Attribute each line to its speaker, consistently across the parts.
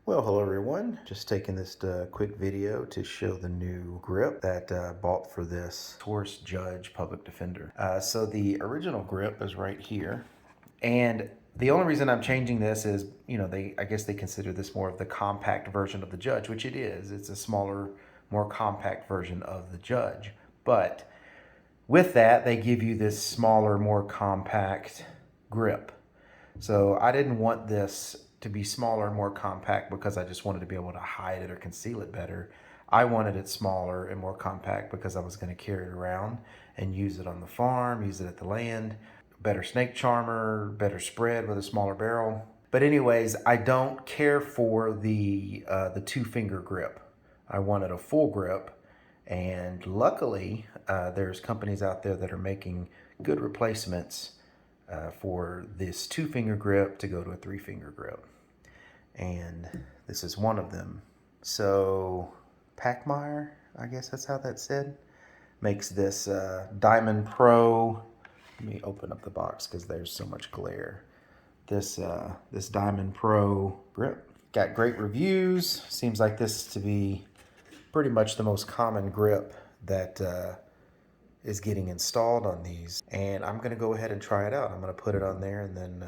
Speaker 1: Well, hello everyone. Just taking this quick video to show the new grip that I bought for this Taurus Judge Public Defender. So the original grip is right here. And the only reason I'm changing this is, I guess they consider this more of the compact version of the Judge, which it is. It's a smaller, more compact version of the Judge. But with that, they give you this smaller, more compact grip. So I didn't want this to be smaller and more compact because I just wanted to be able to hide it or conceal it better. I wanted it smaller and more compact because I was going to carry it around and use it on the farm, use it at the land. Better snake charmer, better spread with a smaller barrel. But anyways, I don't care for the 2-finger grip. I wanted a full grip, and luckily there's companies out there that are making good replacements for this 2-finger grip to go to a 3-finger grip. And this is one of them. So Pachmayr, I guess that's how that's said, makes this Diamond Pro. Let me open up the box because there's so much glare. This Diamond Pro grip. Got great reviews. Seems like this to be pretty much the most common grip that is getting installed on these, and I'm gonna go ahead and try it out. I'm gonna put it on there, and then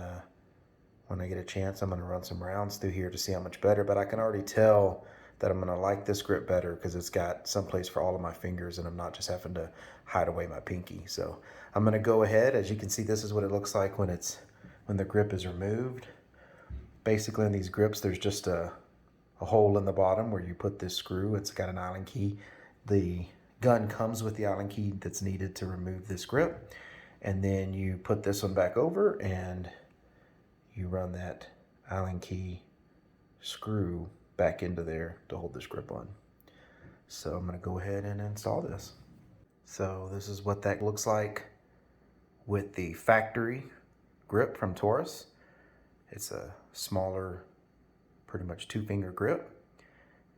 Speaker 1: when I get a chance, I'm gonna run some rounds through here to see how much better. But I can already tell that I'm gonna like this grip better because it's got someplace for all of my fingers, and I'm not just having to hide away my pinky. So I'm gonna go ahead. As you can see, this is what it looks like when the grip is removed. Basically, in these grips, there's just a hole in the bottom where you put this screw. It's got an Allen key. The gun comes with the Allen key that's needed to remove this grip, and then you put this one back over and you run that Allen key screw back into there to hold this grip on. So I'm going to go ahead and install this. So this is what that looks like with the factory grip from Taurus. It's a smaller, pretty much 2-finger grip.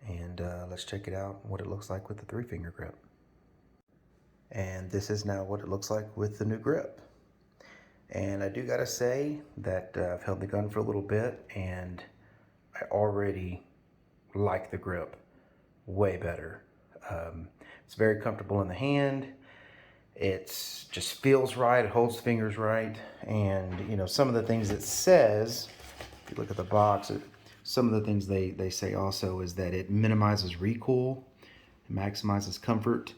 Speaker 1: And let's check it out, what it looks like with the 3-finger grip. And this is now what it looks like with the new grip. And I do gotta say that I've held the gun for a little bit, and I already like the grip way better. It's very comfortable in the hand. It just feels right, it holds the fingers right. And some of the things it says, if you look at the box, some of the things they say also is that it minimizes recoil, it maximizes comfort.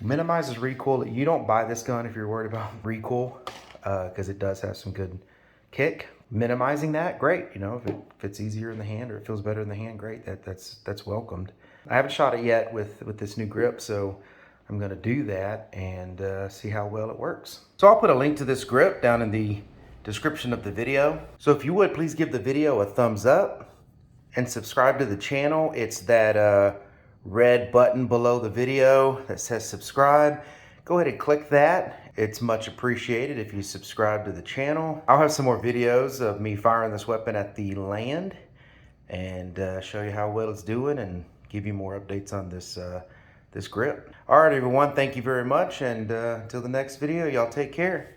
Speaker 1: Minimizes recoil. You don't buy this gun if you're worried about recoil, because it does have some good kick. Minimizing that, great. If it's easier in the hand or it feels better in the hand, great. That's welcomed. I haven't shot it yet with this new grip, so I'm gonna do that and see how well it works. So I'll put a link to this grip down in the description of the video. So if you would, please give the video a thumbs up and subscribe to the channel. It's that red button below the video that says subscribe. Go ahead and click that. It's much appreciated if you subscribe to the channel. I'll have some more videos of me firing this weapon at the land and show you how well it's doing and give you more updates on this grip. All right, everyone, thank you very much, and until the next video, y'all take care.